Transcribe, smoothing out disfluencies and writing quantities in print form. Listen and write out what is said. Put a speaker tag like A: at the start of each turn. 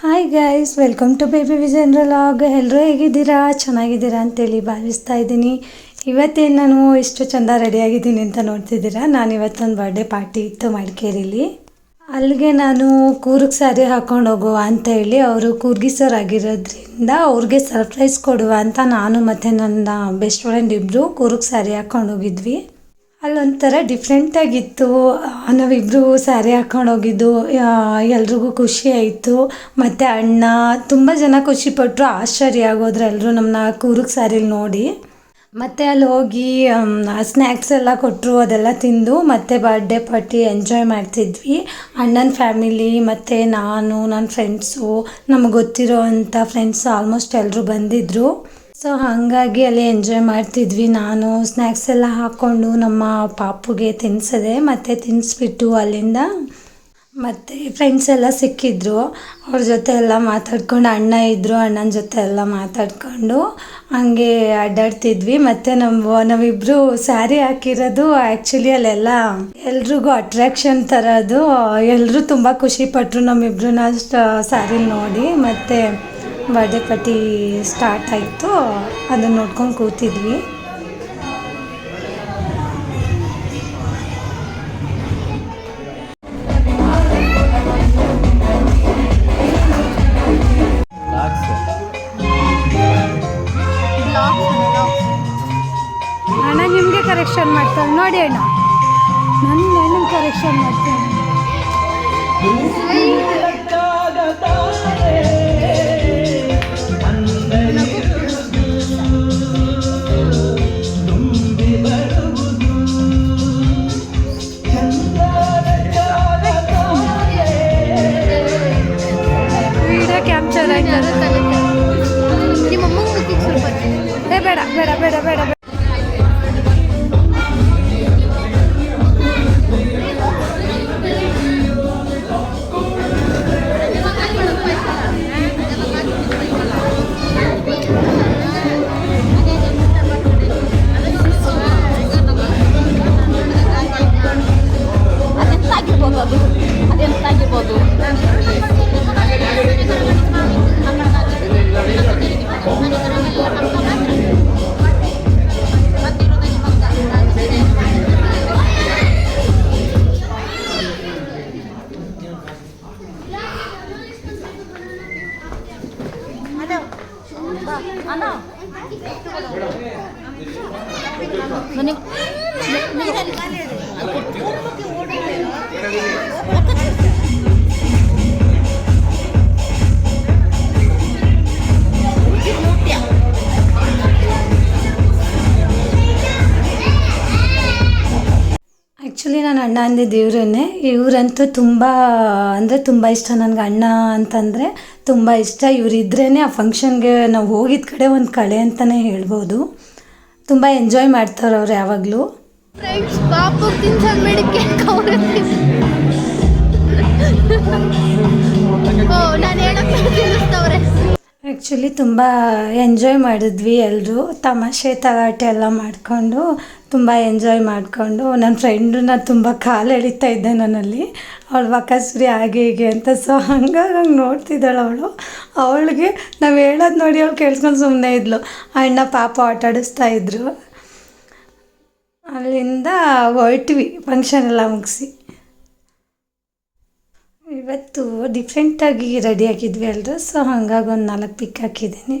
A: Hi guys, welcome to baby vision vlog. ಎಲ್ಲರೂ ಹೇಗಿದ್ದೀರಾ? ಚೆನ್ನಾಗಿದ್ದೀರಾ ಅಂತೇಳಿ ಭಾವಿಸ್ತಾ ಇದ್ದೀನಿ. ಇವತ್ತೇನು ನಾನು ಇಷ್ಟು ಚೆಂದ ರೆಡಿಯಾಗಿದ್ದೀನಿ ಅಂತ ನೋಡ್ತಿದ್ದೀರಾ. ನಾನು ಇವತ್ತೊಂದು ಬರ್ಡೇ ಪಾರ್ಟಿ ಇತ್ತು ಮಡಿಕೇರಿಲಿ. ಅಲ್ಲಿಗೆ ನಾನು ಕೂರ್ಗ್ ಸ್ಯಾರಿ ಹಾಕ್ಕೊಂಡು ಹೋಗುವ ಅಂತ ಹೇಳಿ, ಅವರು ಕೂರ್ಗಿಸೋರಾಗಿರೋದ್ರಿಂದ ಅವ್ರಿಗೆ ಸರ್ಪ್ರೈಸ್ ಕೊಡುವ ಅಂತ ನಾನು ಮತ್ತು ನನ್ನ ಬೆಸ್ಟ್ ಫ್ರೆಂಡ್ ಇಬ್ಬರು ಕೂರ್ಗ್ ಸ್ಯಾರಿ ಹಾಕ್ಕೊಂಡು ಹೋಗಿದ್ವಿ. ಅಲ್ಲೊಂಥರ ಡಿಫ್ರೆಂಟಾಗಿತ್ತು. ನಾವಿಬ್ಬರು ಸ್ಯಾರಿ ಹಾಕ್ಕೊಂಡು ಹೋಗಿದ್ದು ಎಲ್ರಿಗೂ ಖುಷಿ ಆಯಿತು. ಮತ್ತು ಅಣ್ಣ ತುಂಬ ಜನ ಖುಷಿಪಟ್ಟರು, ಆಶ್ಚರ್ಯ ಆಗೋದ್ರು ಎಲ್ಲರೂ ನಮ್ಮನ್ನ ಕೂರ್ಗ್ ಸ್ಯಾರಿಲಿ ನೋಡಿ. ಮತ್ತು ಅಲ್ಲಿ ಹೋಗಿ ಸ್ನ್ಯಾಕ್ಸ್ ಎಲ್ಲ ಕೊಟ್ಟರು, ಅದೆಲ್ಲ ತಿಂದು ಮತ್ತು ಬರ್ಡೇ ಪಾರ್ಟಿ ಎಂಜಾಯ್ ಮಾಡ್ತಿದ್ವಿ. ಅಣ್ಣನ ಫ್ಯಾಮಿಲಿ ಮತ್ತು ನಾನು, ನನ್ನ ಫ್ರೆಂಡ್ಸು, ನಮಗೆ ಗೊತ್ತಿರೋ ಅಂಥ ಫ್ರೆಂಡ್ಸ್ ಆಲ್ಮೋಸ್ಟ್ ಎಲ್ಲರೂ ಬಂದಿದ್ದರು. ಸೊ ಹಾಗಾಗಿ ಅಲ್ಲಿ ಎಂಜಾಯ್ ಮಾಡ್ತಿದ್ವಿ. ನಾನು ಸ್ನ್ಯಾಕ್ಸ್ ಎಲ್ಲ ಹಾಕ್ಕೊಂಡು ನಮ್ಮ ಪಾಪುಗೆ ತಿನ್ನಿಸಿದೆ. ಮತ್ತು ತಿನ್ನಿಸ್ಬಿಟ್ಟು ಅಲ್ಲಿಂದ ಮತ್ತು ಫ್ರೆಂಡ್ಸ್ ಎಲ್ಲ ಸಿಕ್ಕಿದ್ರು, ಅವ್ರ ಜೊತೆ ಎಲ್ಲ ಮಾತಾಡ್ಕೊಂಡು, ಅಣ್ಣ ಇದ್ದರು, ಅಣ್ಣನ ಜೊತೆ ಎಲ್ಲ ಮಾತಾಡ್ಕೊಂಡು ಹಂಗೆ ಅಡ್ಡಾಡ್ತಿದ್ವಿ. ಮತ್ತು ನಾವಿಬ್ಬರು ಸ್ಯಾರಿ ಹಾಕಿರೋದು ಆ್ಯಕ್ಚುಲಿ ಅಲ್ಲೆಲ್ಲ ಎಲ್ರಿಗೂ ಅಟ್ರ್ಯಾಕ್ಷನ್ ಥರದ್ದು. ಎಲ್ಲರೂ ತುಂಬ ಖುಷಿಪಟ್ಟರು ನಮ್ಮಿಬ್ರನ್ನ ಸ್ಯಾರಿಲಿ ನೋಡಿ. ಮತ್ತು ಬರ್ಡೇ ಪಾರ್ಟಿ ಸ್ಟಾರ್ಟ್ ಆಯಿತು, ಅದನ್ನು ನೋಡ್ಕೊಂಡು ಕೂತಿದ್ವಿ. ಅಣ್ಣ ನಿಮಗೆ ಕರೆಕ್ಷನ್ ಮಾಡ್ತಾನೆ ನೋಡಿ, ಅಣ್ಣ ನನ್ನ ಕರೆಕ್ಷನ್ ಮಾಡ್ತಾನೆ. ಕ್ಯಾಪ್ಚರ್ ಆಯ್ತು. ಬೇಡ ಬೇಡ ಬೇಡ ಬೇಡ ಬೇಡ. ಅದೆಂತಾಗಿರ್ಬೋದು ಆ್ಯಕ್ಚುಲಿ ನಾನು ಅಣ್ಣ ಅಂದಿದ್ದು ಇವರನ್ನೇ. ಇವರಂತೂ ತುಂಬ ಅಂದರೆ ತುಂಬ ಇಷ್ಟ ನನಗೆ. ಅಣ್ಣ ಅಂತಂದರೆ ತುಂಬ ಇಷ್ಟ. ಇವರಿದ್ರೇ ಆ ಫಂಕ್ಷನ್ಗೆ ನಾವು ಹೋಗಿದ್ದ ಕಡೆ ಒಂದು ಕಳೆ ಅಂತಲೇ ಹೇಳ್ಬೋದು. ತುಂಬ ಎಂಜಾಯ್ ಮಾಡ್ತಾರೆ ಅವ್ರು ಯಾವಾಗಲೂ.
B: ಫ್ರೆಂಡ್ಸ್ ಪಾಪು ತಿನ್ಸಂಬೇಡಿಕೆ ನಾನು ಹೇಳಕ್ಕೆ ತಿನ್ನಿಸ್ತವ್ರೆ.
A: ಆ್ಯಕ್ಚುಲಿ ತುಂಬ ಎಂಜಾಯ್ ಮಾಡಿದ್ವಿ ಎಲ್ಲರೂ. ತಮಾಷೆ ತಲಾಟೆ ಎಲ್ಲ ಮಾಡಿಕೊಂಡು ತುಂಬ ಎಂಜಾಯ್ ಮಾಡಿಕೊಂಡು, ನನ್ನ ಫ್ರೆಂಡನ್ನ ತುಂಬ ಕಾಲು ಎಳಿತಾ ಇದ್ದೆ ನಾನಲ್ಲಿ, ಅವಳು ಬಕಾಸುರಿ ಹಾಗೆ ಹೀಗೆ ಅಂತ. ಸೊ ಹಂಗಾಗಿ ಹಂಗೆ ನೋಡ್ತಿದ್ದಾಳೆ ಅವಳು. ಅವಳಿಗೆ ನಾವು ಹೇಳೋದು ನೋಡಿ ಅವಳು ಕೇಳಿಸ್ಕೊಂಡು ಸುಮ್ಮನೆ ಇದ್ಲು. ಅಣ್ಣ ಪಾಪ ಆಟ ಆಡಿಸ್ತಾ ಇದ್ರು. ಅಲ್ಲಿಂದ ಹೊರಟ್ವಿ ಫಂಕ್ಷನ್ ಎಲ್ಲ ಮುಗಿಸಿ. ಇವತ್ತು ಡಿಫ್ರೆಂಟಾಗಿ ರೆಡಿ ಆಗಿದ್ವಿ ಎಲ್ಲರೂ. ಸೊ ಹಂಗಾಗಿ ಒಂದು 4 ಪಿಕ್ ಹಾಕಿದ್ದೀನಿ.